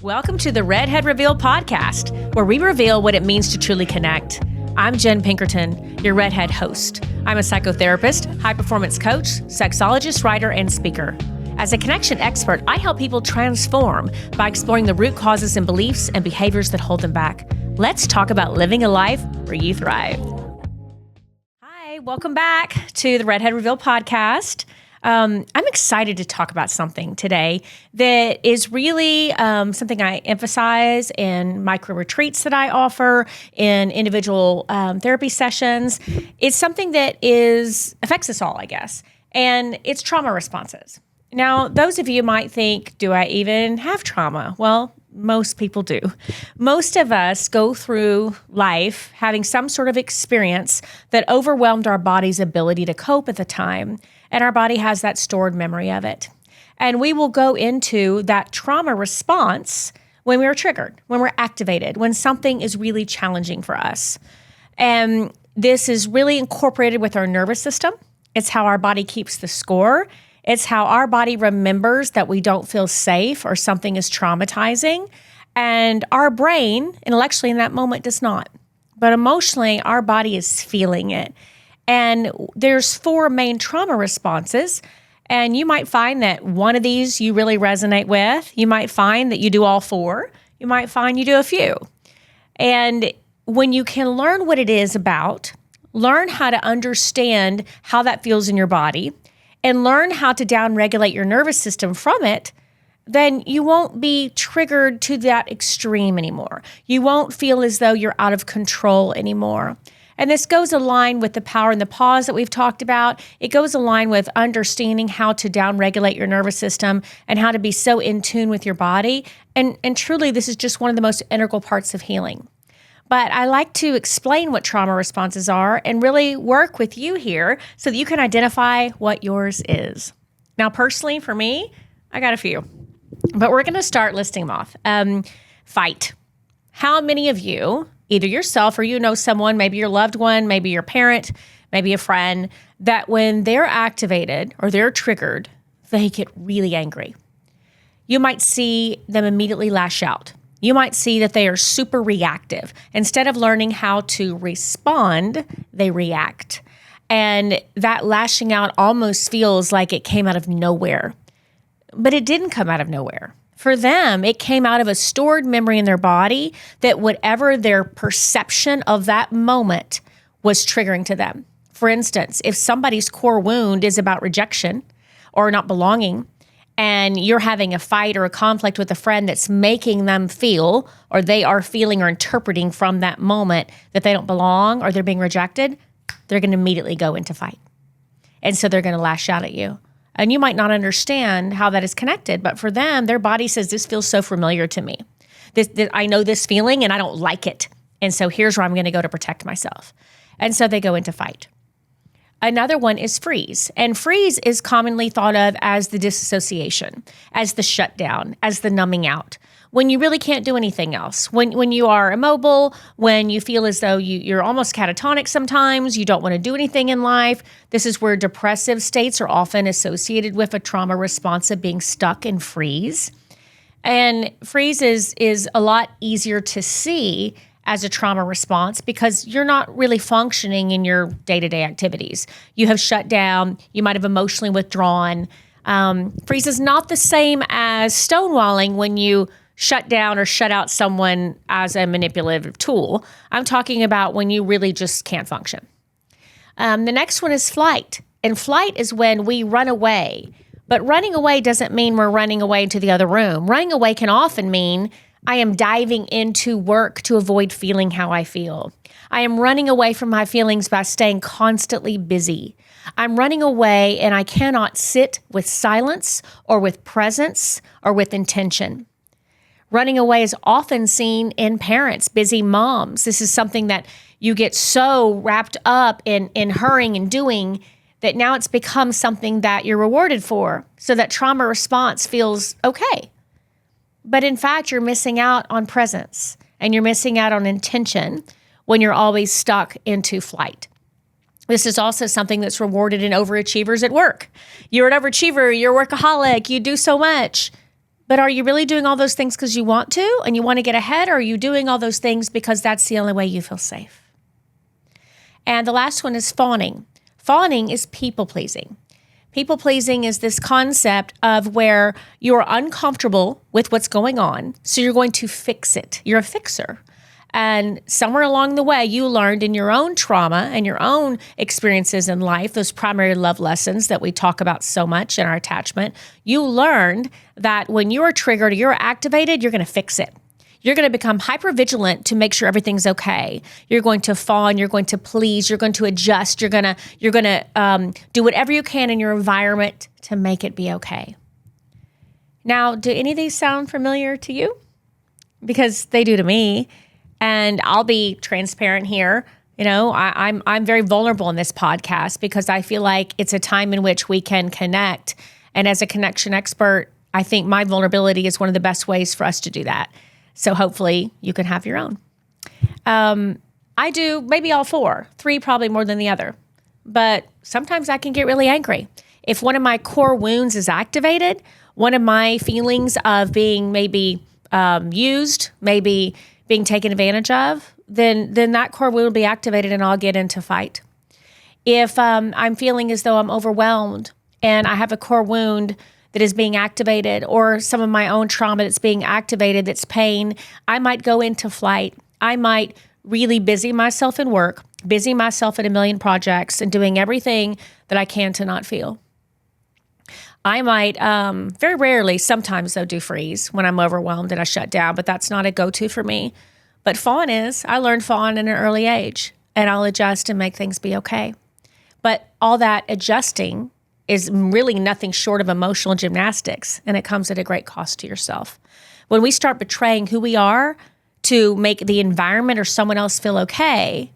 Welcome to the REDHEADREVEAL podcast, where we reveal what it means to truly connect. I'm Jenn Pinkerton, your Redhead host. I'm a psychotherapist, high-performance coach, sexologist, writer, and speaker. As a connection expert, I help people transform by exploring the root causes and beliefs and behaviors that hold them back. Let's talk about living a life where you thrive. Hi, welcome back to the REDHEADREVEAL podcast. I'm excited to talk about something today that is really something I emphasize in micro retreats that I offer, in individual therapy sessions. It's something that affects us all, I guess, and it's trauma responses. Now, those of you might think, do I even have trauma? Well, most people do. Most of us go through life having some sort of experience that overwhelmed our body's ability to cope at the time, and our body has that stored memory of it. And we will go into that trauma response when we are triggered, when we're activated, when something is really challenging for us. And this is really incorporated with our nervous system. It's how our body keeps the score. It's how our body remembers that we don't feel safe or something is traumatizing. And our brain, intellectually in that moment, does not. But emotionally, our body is feeling it. And there's 4 main trauma responses. And you might find that one of these you really resonate with. You might find that you do all 4. You might find you do a few. And when you can learn what it is about, learn how to understand how that feels in your body, and learn how to downregulate your nervous system from it, then you won't be triggered to that extreme anymore. You won't feel as though you're out of control anymore. And this goes aligned with the power and the pause that we've talked about. It goes aligned with understanding how to downregulate your nervous system and how to be so in tune with your body. And truly, this is just one of the most integral parts of healing. But I like to explain what trauma responses are and really work with you here so that you can identify what yours is. Now, personally, for me, I got a few, but we're going to start listing them off. Fight. How many of you, either yourself or you know someone, maybe your loved one, maybe your parent, maybe a friend, that when they're activated or they're triggered, they get really angry? You might see them immediately lash out. You might see that they are super reactive. Instead of learning how to respond, they react. And that lashing out almost feels like it came out of nowhere. But it didn't come out of nowhere. For them, it came out of a stored memory in their body that whatever their perception of that moment was triggering to them. For instance, if somebody's core wound is about rejection or not belonging, and you're having a fight or a conflict with a friend that's making them feel, or they are feeling or interpreting from that moment that they don't belong or they're being rejected, they're going to immediately go into fight. And so they're going to lash out at you. And you might not understand how that is connected, but for them, their body says, this feels so familiar to me. I know this feeling and I don't like it. And so here's where I'm going to go to protect myself. And so they go into fight. Another one is freeze. And freeze is commonly thought of as the disassociation, as the shutdown, as the numbing out. When you really can't do anything else, when you are immobile, when you feel as though you're almost catatonic sometimes, you don't want to do anything in life. This is where depressive states are often associated with a trauma response of being stuck in freeze. And freeze is a lot easier to see as a trauma response because you're not really functioning in your day-to-day activities. You have shut down. You might have emotionally withdrawn. Freeze is not the same as stonewalling when you shut down or shut out someone as a manipulative tool. I'm talking about when you really just can't function. The next one is flight. And flight is when we run away. But running away doesn't mean we're running away into the other room. Running away can often mean I am diving into work to avoid feeling how I feel. I am running away from my feelings by staying constantly busy. I'm running away and I cannot sit with silence or with presence or with intention. Running away is often seen in parents, busy moms. This is something that you get so wrapped up in hurrying and doing that now it's become something that you're rewarded for. So that trauma response feels okay. But in fact, you're missing out on presence and you're missing out on intention when you're always stuck into flight. This is also something that's rewarded in overachievers at work. You're an overachiever, you're a workaholic, you do so much, But are you really doing all those things because you want to and you want to get ahead, or are you doing all those things because that's the only way you feel safe? And the last one is fawning. Fawning is people-pleasing. People-pleasing is this concept of where you're uncomfortable with what's going on, so you're going to fix it. You're a fixer. And somewhere along the way, you learned in your own trauma and your own experiences in life, those primary love lessons that we talk about so much in our attachment, you learned that when you're triggered or you're activated, you're going to fix it. You're going to become hypervigilant to make sure everything's okay. You're going to fawn. You're going to please. You're going to adjust. You're going to do whatever you can in your environment to make it be okay. Now, do any of these sound familiar to you? Because they do to me. And I'll be transparent here. I'm very vulnerable in this podcast because I feel like it's a time in which we can connect. And as a connection expert, I think my vulnerability is one of the best ways for us to do that. So hopefully you can have your own. I do maybe all four, three probably more than the other. But sometimes I can get really angry. If one of my core wounds is activated, one of my feelings of being maybe used, maybe being taken advantage of, then that core wound will be activated and I'll get into fight. If I'm feeling as though I'm overwhelmed and I have a core wound that is being activated, or some of my own trauma that's being activated, that's pain, I might go into flight. I might really busy myself in work, busy myself in a million projects and doing everything that I can to not feel. I might, very rarely, sometimes though, do freeze when I'm overwhelmed and I shut down, but that's not a go-to for me. But fawn is. I learned fawn at an early age, and I'll adjust and make things be okay. But all that adjusting is really nothing short of emotional gymnastics, and it comes at a great cost to yourself. When we start betraying who we are to make the environment or someone else feel okay,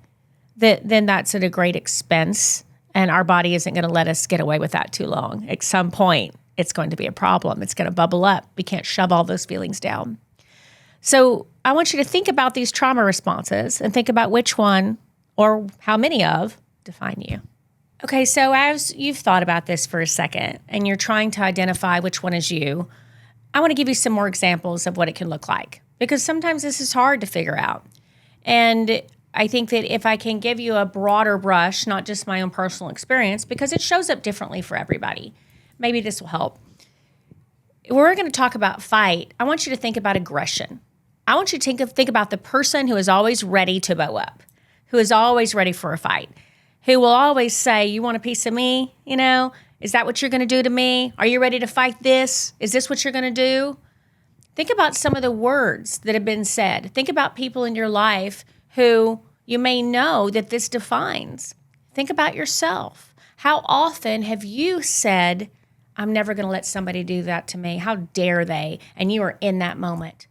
then that's at a great expense. And our body isn't going to let us get away with that too long. At some point, it's going to be a problem. It's going to bubble up. We can't shove all those feelings down. So I want you to think about these trauma responses and think about which one or how many of define you. Okay, so as you've thought about this for a second and you're trying to identify which one is you, I want to give you some more examples of what it can look like, because sometimes this is hard to figure out. And I think that if I can give you a broader brush, not just my own personal experience, because it shows up differently for everybody, maybe this will help. We're going to talk about fight. I want you to think about aggression. I want you to think about the person who is always ready to bow up, who is always ready for a fight, who will always say, you want a piece of me? Is that what you're going to do to me? Are you ready to fight this? Is this what you're going to do? Think about some of the words that have been said. Think about people in your life who you may know that this defines. Think about yourself. How often have you said, I'm never going to let somebody do that to me? How dare they? And you are in that moment.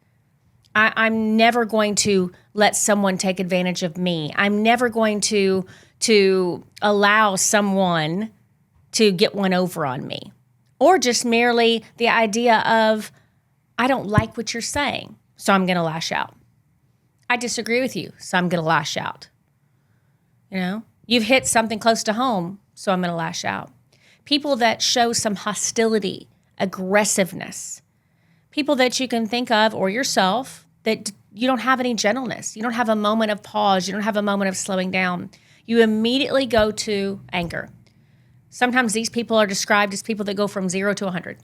I'm never going to let someone take advantage of me. I'm never going to allow someone to get one over on me. Or just merely the idea of, I don't like what you're saying, so I'm going to lash out. I disagree with you, so I'm going to lash out. You've hit something close to home, so I'm going to lash out. People that show some hostility, aggressiveness. People that you can think of, or yourself, that you don't have any gentleness. You don't have a moment of pause. You don't have a moment of slowing down. You immediately go to anger. Sometimes these people are described as people that go from 0 to 100.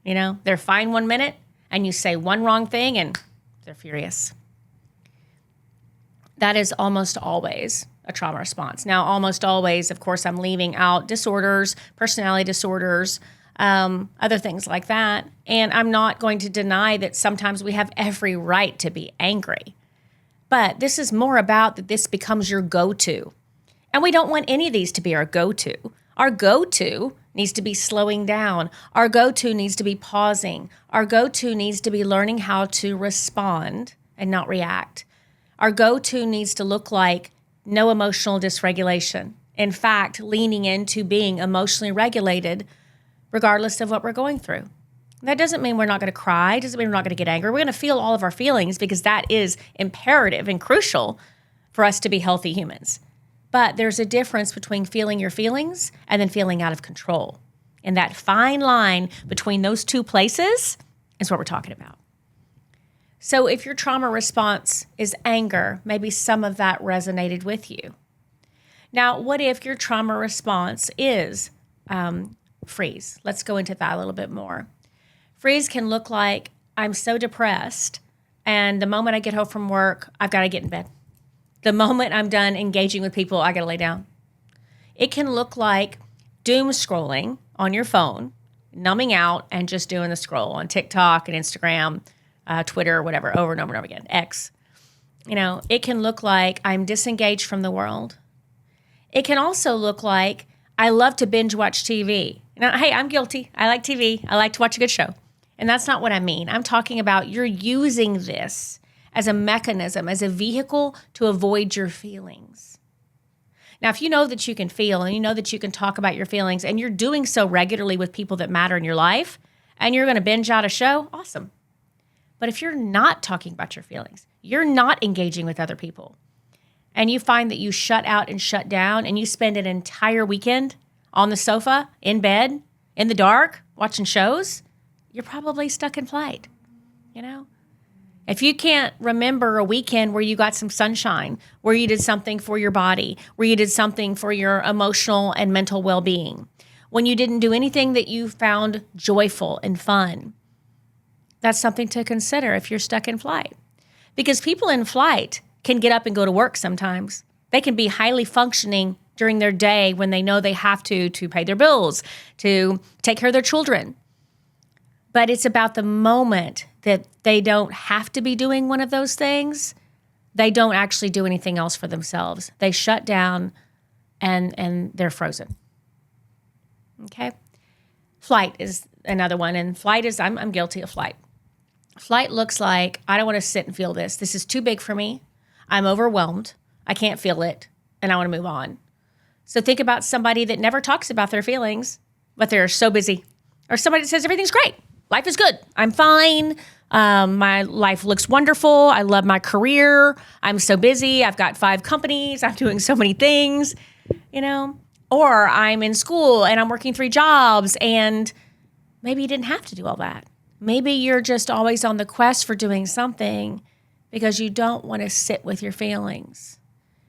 They're fine 1 minute, and you say one wrong thing, and they're furious. That is almost always a trauma response. Now, almost always, of course, I'm leaving out disorders, personality disorders, other things like that. And I'm not going to deny that sometimes we have every right to be angry. But this is more about that this becomes your go-to. And we don't want any of these to be our go-to. Our go-to needs to be slowing down. Our go-to needs to be pausing. Our go-to needs to be learning how to respond and not react. Our go-to needs to look like no emotional dysregulation. In fact, leaning into being emotionally regulated regardless of what we're going through. That doesn't mean we're not going to cry. It doesn't mean we're not going to get angry. We're going to feel all of our feelings because that is imperative and crucial for us to be healthy humans. But there's a difference between feeling your feelings and then feeling out of control. And that fine line between those two places is what we're talking about. So if your trauma response is anger, maybe some of that resonated with you. Now, what if your trauma response is freeze? Let's go into that a little bit more. Freeze can look like, I'm so depressed, and the moment I get home from work, I've got to get in bed. The moment I'm done engaging with people, I got to lay down. It can look like doom scrolling on your phone, numbing out and just doing the scroll on TikTok and Instagram, Twitter, whatever, over and over and over again, X. It can look like I'm disengaged from the world. It can also look like I love to binge watch TV. Hey, I'm guilty. I like TV. I like to watch a good show. And that's not what I mean. I'm talking about you're using this as a mechanism, as a vehicle to avoid your feelings. Now, if you know that you can feel and you know that you can talk about your feelings and you're doing so regularly with people that matter in your life and you're going to binge out a show, awesome. But if you're not talking about your feelings, you're not engaging with other people, and you find that you shut out and shut down and you spend an entire weekend on the sofa, in bed, in the dark, watching shows, you're probably stuck in flight, If you can't remember a weekend where you got some sunshine, where you did something for your body, where you did something for your emotional and mental well-being, when you didn't do anything that you found joyful and fun, that's something to consider if you're stuck in flight. Because people in flight can get up and go to work sometimes. They can be highly functioning during their day when they know they have to pay their bills, to take care of their children. But it's about the moment that they don't have to be doing one of those things. They don't actually do anything else for themselves. They shut down and they're frozen. Okay? Flight is another one. And flight is, I'm guilty of flight. Flight looks like, I don't want to sit and feel this. This is too big for me. I'm overwhelmed. I can't feel it. And I want to move on. So think about somebody that never talks about their feelings, but they're so busy. Or somebody that says everything's great. Life is good. I'm fine. My life looks wonderful. I love my career. I'm so busy. I've got 5 companies. I'm doing so many things, Or I'm in school and I'm working 3 jobs, and maybe you didn't have to do all that. Maybe you're just always on the quest for doing something because you don't want to sit with your feelings.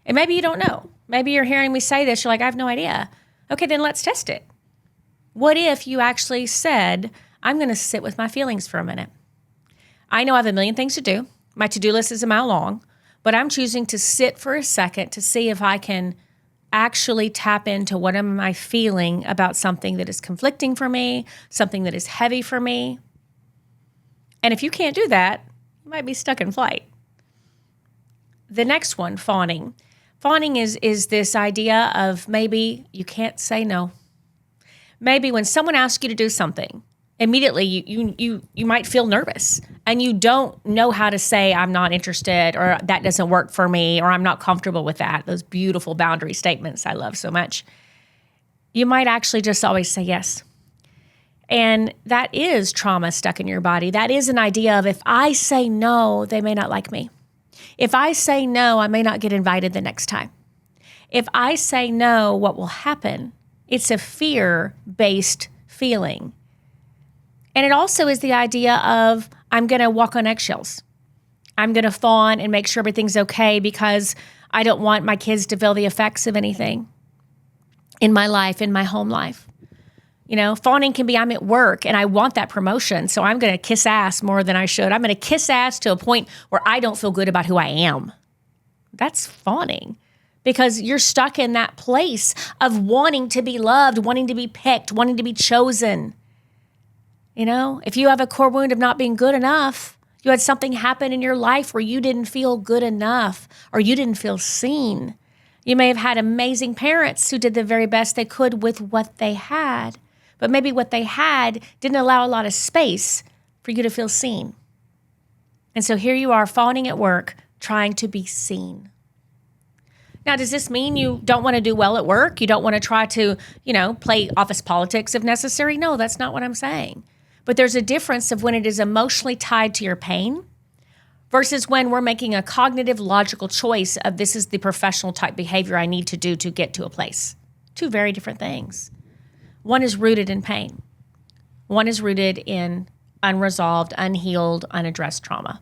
And maybe you don't know. Maybe you're hearing me say this. You're like, I have no idea. Okay, then let's test it. What if you actually said, I'm going to sit with my feelings for a minute? I know I have a million things to do. My to-do list is a mile long, but I'm choosing to sit for a second to see if I can actually tap into what am I feeling about something that is conflicting for me, something that is heavy for me. And if you can't do that, you might be stuck in flight. The next one, fawning. Fawning is this idea of maybe you can't say no. Maybe when someone asks you to do something, immediately you might feel nervous and you don't know how to say, I'm not interested, or that doesn't work for me, or I'm not comfortable with that. Those beautiful boundary statements I love so much. You might actually just always say yes. And that is trauma stuck in your body. That is an idea of, if I say no, they may not like me. If I say no, I may not get invited the next time. If I say no, what will happen? It's a fear-based feeling. And it also is the idea of, I'm going to walk on eggshells. I'm going to fawn and make sure everything's okay because I don't want my kids to feel the effects of anything in my life, in my home life. Fawning can be, I'm at work and I want that promotion, so I'm going to kiss ass more than I should. I'm going to kiss ass to a point where I don't feel good about who I am. That's fawning, because you're stuck in that place of wanting to be loved, wanting to be picked, wanting to be chosen. If you have a core wound of not being good enough, you had something happen in your life where you didn't feel good enough or you didn't feel seen. You may have had amazing parents who did the very best they could with what they had. But maybe what they had didn't allow a lot of space for you to feel seen. And so here you are, fawning at work, trying to be seen. Now, does this mean you don't want to do well at work? You don't want to try to, play office politics if necessary? No, that's not what I'm saying. But there's a difference of when it is emotionally tied to your pain versus when we're making a cognitive, logical choice of, this is the professional type behavior I need to do to get to a place. 2 very different things. One is rooted in pain. One is rooted in unresolved, unhealed, unaddressed trauma.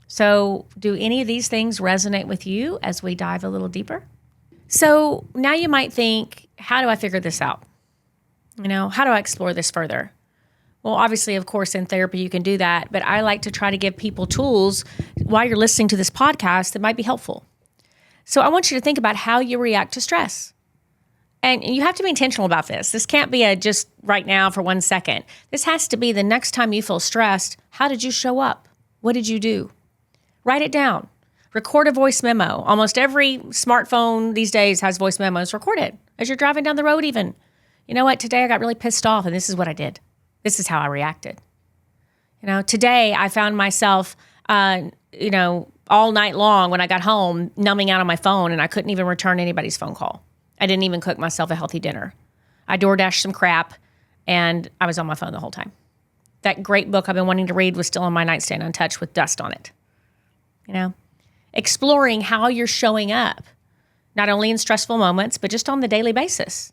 So do any of these things resonate with you as we dive a little deeper? So now you might think, how do I figure this out? How do I explore this further? Well, obviously, of course, in therapy, you can do that. But I like to try to give people tools while you're listening to this podcast that might be helpful. So I want you to think about how you react to stress. And you have to be intentional about this. This can't be a just right now for 1 second. This has to be the next time you feel stressed, how did you show up? What did you do? Write it down. Record a voice memo. Almost every smartphone these days has voice memos. Record it as you're driving down the road even. You know what? Today I got really pissed off and this is what I did. This is how I reacted. Today I found myself, all night long when I got home, numbing out on my phone and I couldn't even return anybody's phone call. I didn't even cook myself a healthy dinner. I DoorDashed some crap and I was on my phone the whole time. That great book I've been wanting to read was still on my nightstand untouched with dust on it. Exploring how you're showing up, not only in stressful moments, but just on the daily basis.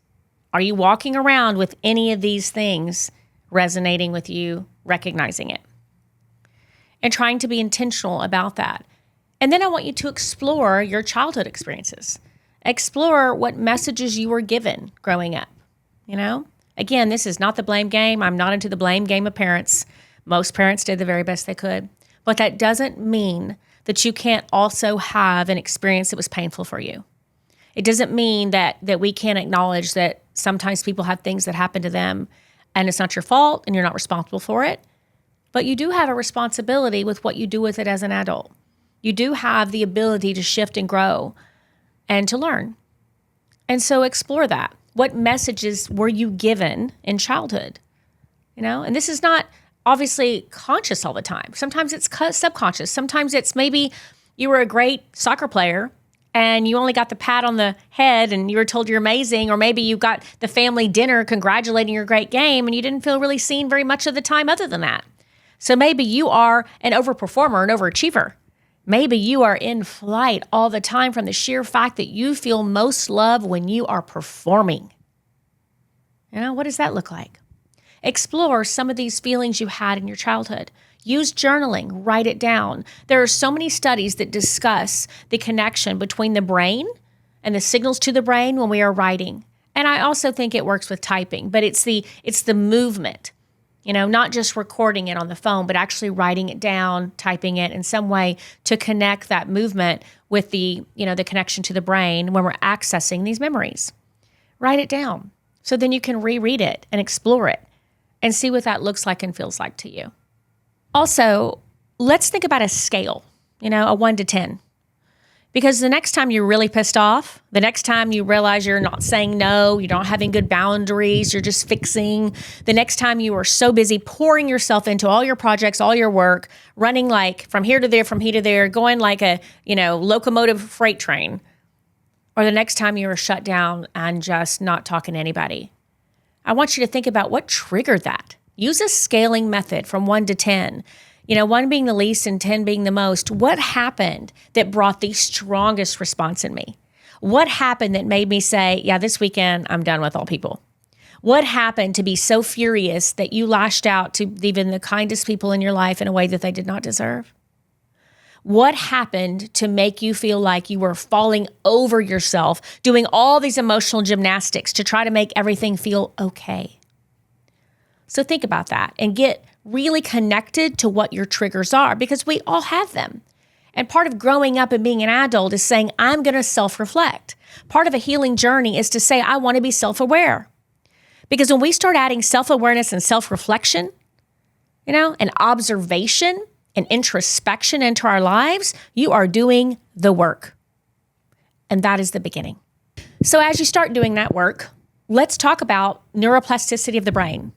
Are you walking around with any of these things resonating with you, recognizing it? And trying to be intentional about that. And then I want you to explore your childhood experiences. Explore what messages you were given growing up. Again, this is not the blame game. I'm not into the blame game of parents. Most parents did the very best they could. But that doesn't mean that you can't also have an experience that was painful for you. It doesn't mean that we can't acknowledge that sometimes people have things that happen to them and it's not your fault and you're not responsible for it. But you do have a responsibility with what you do with it as an adult. You do have the ability to shift and grow and to learn. And so explore that. What messages were you given in childhood? And this is not obviously conscious all the time. Sometimes it's subconscious. Sometimes it's maybe you were a great soccer player and you only got the pat on the head and you were told you're amazing, or maybe you got the family dinner congratulating your great game and you didn't feel really seen very much of the time other than that. So maybe you are an overperformer, an overachiever. Maybe you are in flight all the time from the sheer fact that you feel most love when you are performing. What does that look like? Explore some of these feelings you had in your childhood. Use journaling, write it down. There are so many studies that discuss the connection between the brain and the signals to the brain when we are writing. And I also think it works with typing, but it's the movement. Not just recording it on the phone, but actually writing it down, typing it in some way to connect that movement with the connection to the brain when we're accessing these memories. Write it down so then you can reread it and explore it and see what that looks like and feels like to you. Also, let's think about a scale, a 1 to 10. Because the next time you're really pissed off, the next time you realize you're not saying no, you're not having good boundaries, you're just fixing, the next time you are so busy pouring yourself into all your projects, all your work, running like from here to there, from here to there, going like a, locomotive freight train, or the next time you are shut down and just not talking to anybody. I want you to think about what triggered that. Use a scaling method from 1 to 10. 1 being the least and 10 being the most. What happened that brought the strongest response in me? What happened that made me say, yeah, this weekend I'm done with all people? What happened to be so furious that you lashed out to even the kindest people in your life in a way that they did not deserve? What happened to make you feel like you were falling over yourself, doing all these emotional gymnastics to try to make everything feel okay? So think about that and get really connected to what your triggers are, because we all have them. And part of growing up and being an adult is saying, I'm going to self-reflect. Part of a healing journey is to say, I want to be self-aware. Because when we start adding self-awareness and self-reflection, and observation and introspection into our lives, you are doing the work. And that is the beginning. So as you start doing that work, let's talk about neuroplasticity of the brain.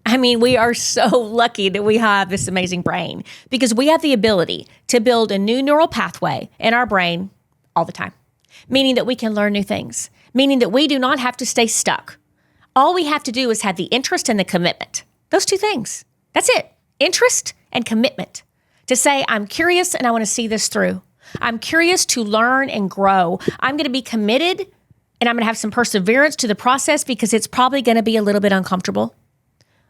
We are so lucky that we have this amazing brain because we have the ability to build a new neural pathway in our brain all the time, meaning that we can learn new things, meaning that we do not have to stay stuck. All we have to do is have the interest and the commitment. Those two things. That's it. Interest and commitment. To say, I'm curious and I want to see this through. I'm curious to learn and grow. I'm going to be committed and I'm going to have some perseverance to the process because it's probably going to be a little bit uncomfortable.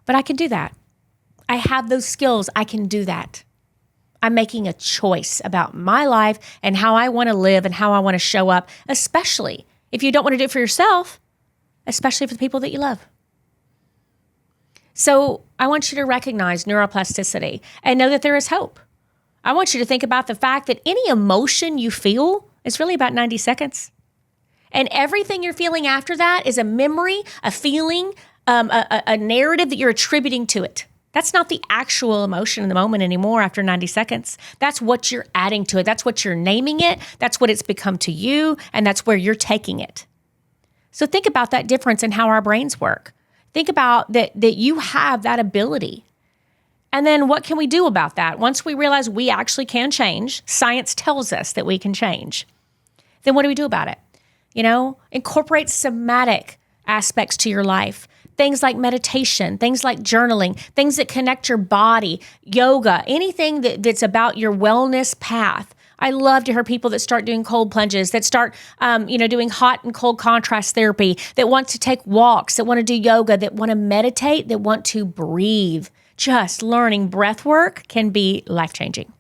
But I can do that. I have those skills. I can do that. I'm making a choice about my life and how I want to live and how I want to show up, especially if you don't want to do it for yourself, especially for the people that you love. So I want you to recognize neuroplasticity and know that there is hope. I want you to think about the fact that any emotion you feel is really about 90 seconds. And everything you're feeling after that is a memory, a feeling, a narrative that you're attributing to it. That's not the actual emotion in the moment anymore after 90 seconds. That's what you're adding to it. That's what you're naming it. That's what it's become to you. And that's where you're taking it. So think about that difference in how our brains work. Think about that you have that ability. And then what can we do about that? Once we realize we actually can change, science tells us that we can change, then what do we do about it? Incorporate somatic aspects to your life. Things like meditation, things like journaling, things that connect your body, yoga, anything that's about your wellness path. I love to hear people that start doing cold plunges, that start, doing hot and cold contrast therapy, that want to take walks, that want to do yoga, that want to meditate, that want to breathe. Just learning breath work can be life-changing.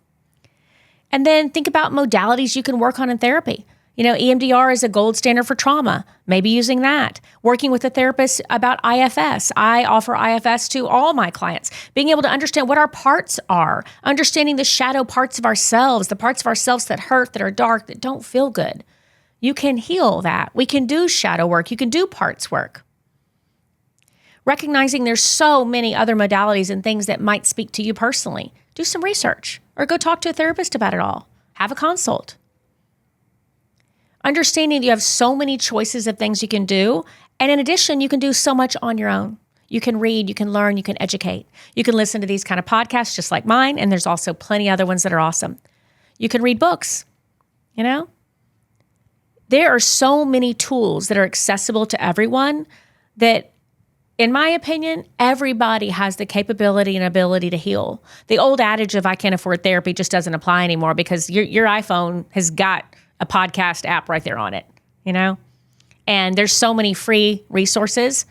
And then think about modalities you can work on in therapy. EMDR is a gold standard for trauma. Maybe using that. Working with a therapist about IFS. I offer IFS to all my clients. Being able to understand what our parts are. Understanding the shadow parts of ourselves, the parts of ourselves that hurt, that are dark, that don't feel good. You can heal that. We can do shadow work. You can do parts work. Recognizing there's so many other modalities and things that might speak to you personally. Do some research or go talk to a therapist about it all. Have a consult. Understanding that you have so many choices of things you can do. And in addition, you can do so much on your own. You can read, you can learn, you can educate. You can listen to these kind of podcasts just like mine. And there's also plenty other ones that are awesome. You can read books, There are so many tools that are accessible to everyone that, in my opinion, everybody has the capability and ability to heal. The old adage of I can't afford therapy just doesn't apply anymore because your iPhone has got a podcast app right there on it, And there's so many free resources.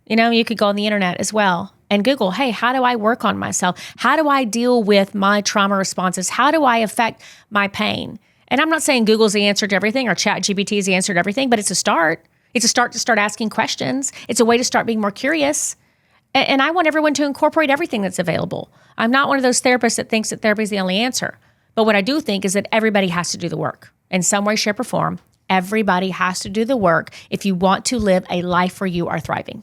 You could go on the internet as well and Google, hey, how do I work on myself? How do I deal with my trauma responses? How do I affect my pain? And I'm not saying Google's the answer to everything or ChatGPT is the answer to everything, but it's a start. It's a start to start asking questions. It's a way to start being more curious. And I want everyone to incorporate everything that's available. I'm not one of those therapists that thinks that therapy is the only answer. But what I do think is that everybody has to do the work. In some way, shape, or form, everybody has to do the work if you want to live a life where you are thriving.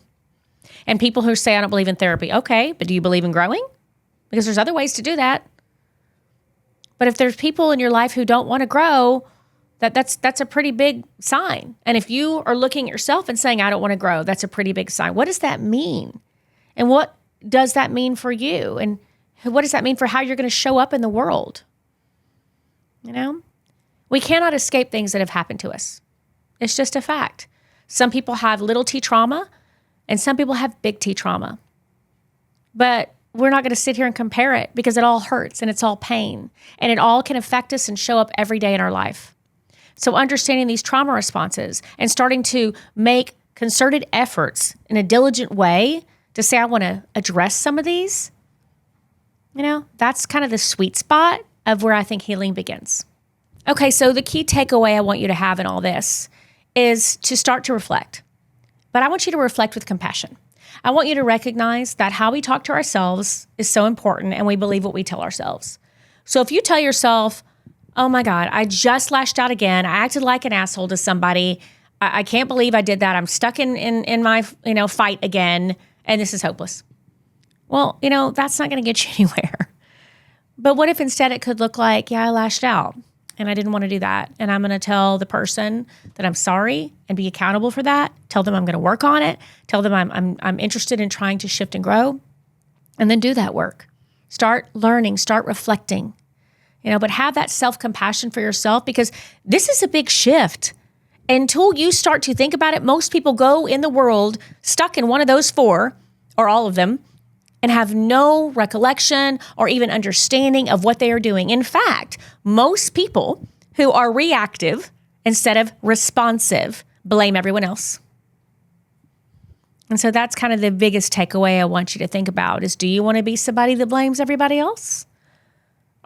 And people who say, I don't believe in therapy, okay, but do you believe in growing? Because there's other ways to do that. But if there's people in your life who don't want to grow, that's a pretty big sign. And if you are looking at yourself and saying, I don't want to grow, that's a pretty big sign. What does that mean? And what does that mean for you? And what does that mean for how you're going to show up in the world? We cannot escape things that have happened to us. It's just a fact. Some people have little t trauma and some people have big T trauma. But we're not going to sit here and compare it because it all hurts and it's all pain and it all can affect us and show up every day in our life. So understanding these trauma responses and starting to make concerted efforts in a diligent way to say, I want to address some of these, that's kind of the sweet spot of where I think healing begins. Okay, so the key takeaway I want you to have in all this is to start to reflect. But I want you to reflect with compassion. I want you to recognize that how we talk to ourselves is so important and we believe what we tell ourselves. So if you tell yourself, oh my God, I just lashed out again. I acted like an asshole to somebody. I can't believe I did that. I'm stuck in my fight again and this is hopeless. Well, that's not going to get you anywhere. But what if instead it could look like, I lashed out. And I didn't want to do that. And I'm going to tell the person that I'm sorry and be accountable for that. Tell them I'm going to work on it. Tell them I'm interested in trying to shift and grow. And then do that work. Start learning, start reflecting. But have that self-compassion for yourself because this is a big shift. Until you start to think about it, most people go in the world stuck in one of those four or all of them and have no recollection or even understanding of what they are doing. In fact, most people who are reactive instead of responsive blame everyone else. And so that's kind of the biggest takeaway I want you to think about is, do you want to be somebody that blames everybody else?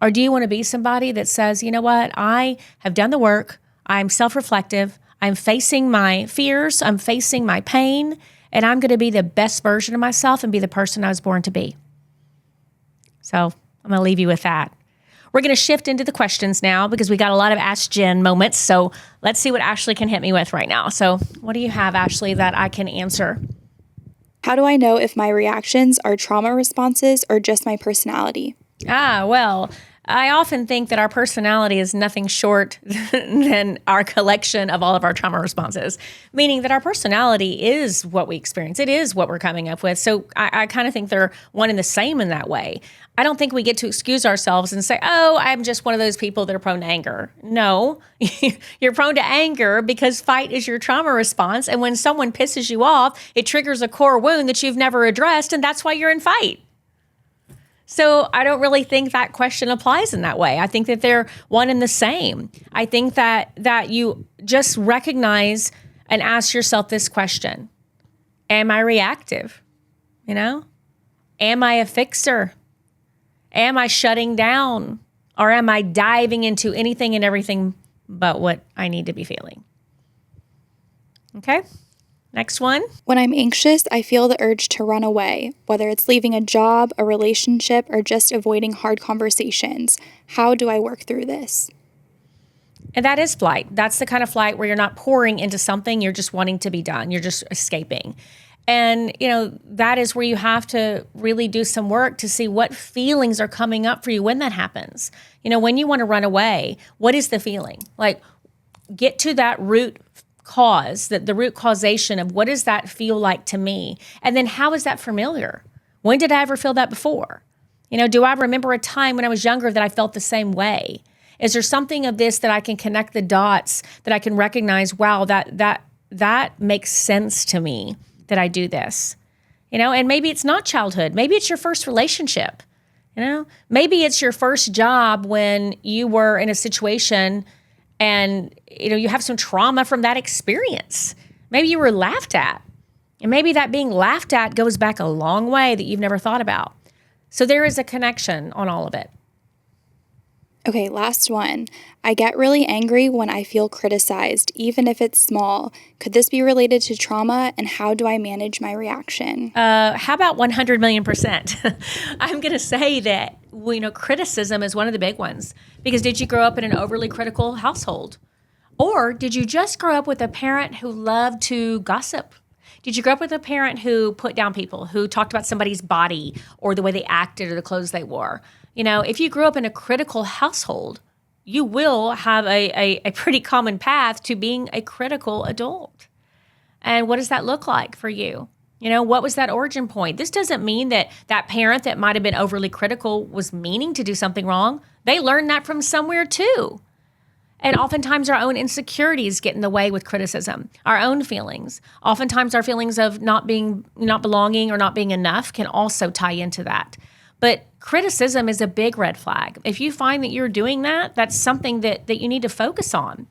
Or do you want to be somebody that says, you know what, I have done the work, I'm self-reflective, I'm facing my fears, I'm facing my pain, and I'm going to be the best version of myself and be the person I was born to be. So I'm going to leave you with that. We're going to shift into the questions now because we got a lot of Ask Jen moments. So let's see what Ashley can hit me with right now. So what do you have, Ashley, that I can answer? How do I know if my reactions are trauma responses or just my personality? Well, I often think that our personality is nothing short than our collection of all of our trauma responses, meaning that our personality is what we experience. It is what we're coming up with. So I kind of think they're one and the same in that way. I don't think we get to excuse ourselves and say, oh, I'm just one of those people that are prone to anger. No, you're prone to anger because fight is your trauma response. And when someone pisses you off, it triggers a core wound that you've never addressed. And that's why you're in fight. So I don't really think that question applies in that way. I think that they're one and the same. I think that you just recognize and ask yourself this question. Am I reactive? Am I a fixer? Am I shutting down? Or am I diving into anything and everything but what I need to be feeling? Okay. Next one. When I'm anxious, I feel the urge to run away, whether it's leaving a job, a relationship, or just avoiding hard conversations. How do I work through this? And that is flight. That's the kind of flight where you're not pouring into something, you're just wanting to be done. You're just escaping. And, that is where you have to really do some work to see what feelings are coming up for you when that happens. When you want to run away, what is the feeling? Like, get to that root cause, the root causation of what does that feel like to me? And then how is that familiar? When did I ever feel that before? Do I remember a time when I was younger that I felt the same way? Is there something of this that I can connect the dots, that I can recognize, wow, that makes sense to me that I do this? And maybe it's not childhood. Maybe it's your first relationship. Maybe it's your first job when you were in a situation and, you have some trauma from that experience. Maybe you were laughed at. And maybe that being laughed at goes back a long way that you've never thought about. So there is a connection on all of it. Okay, last one. I get really angry when I feel criticized, even if it's small. Could this be related to trauma, and how do I manage my reaction? How about 100 million%? I'm going to say that, criticism is one of the big ones. Because did you grow up in an overly critical household? Or did you just grow up with a parent who loved to gossip? Did you grow up with a parent who put down people, who talked about somebody's body or the way they acted or the clothes they wore? If you grew up in a critical household, you will have a pretty common path to being a critical adult. And what does that look like for you? What was that origin point? This doesn't mean that parent that might have been overly critical was meaning to do something wrong. They learned that from somewhere too. And oftentimes our own insecurities get in the way with criticism, our own feelings. Oftentimes our feelings of not belonging or not being enough can also tie into that. But criticism is a big red flag. If you find that you're doing that, that's something that you need to focus on.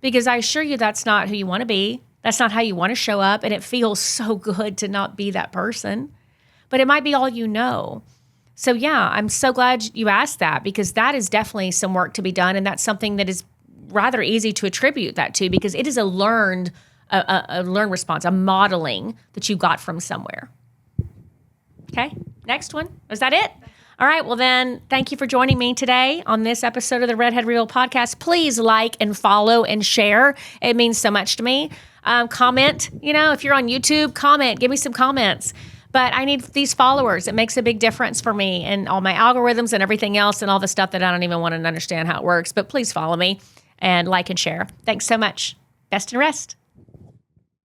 Because I assure you that's not who you want to be. That's not how you want to show up. And it feels so good to not be that person. But it might be all you know. So yeah, I'm so glad you asked that, because that is definitely some work to be done. And that's something that is rather easy to attribute that to, because it is a learned response, a modeling that you got from somewhere. Okay, next one. Was that it? All right, well then, thank you for joining me today on this episode of the Redhead Reveal podcast. Please like and follow and share. It means so much to me. Comment, if you're on YouTube, comment, give me some comments. But I need these followers. It makes a big difference for me and all my algorithms and everything else and all the stuff that I don't even want to understand how it works. But please follow me and like and share. Thanks so much. Best and rest.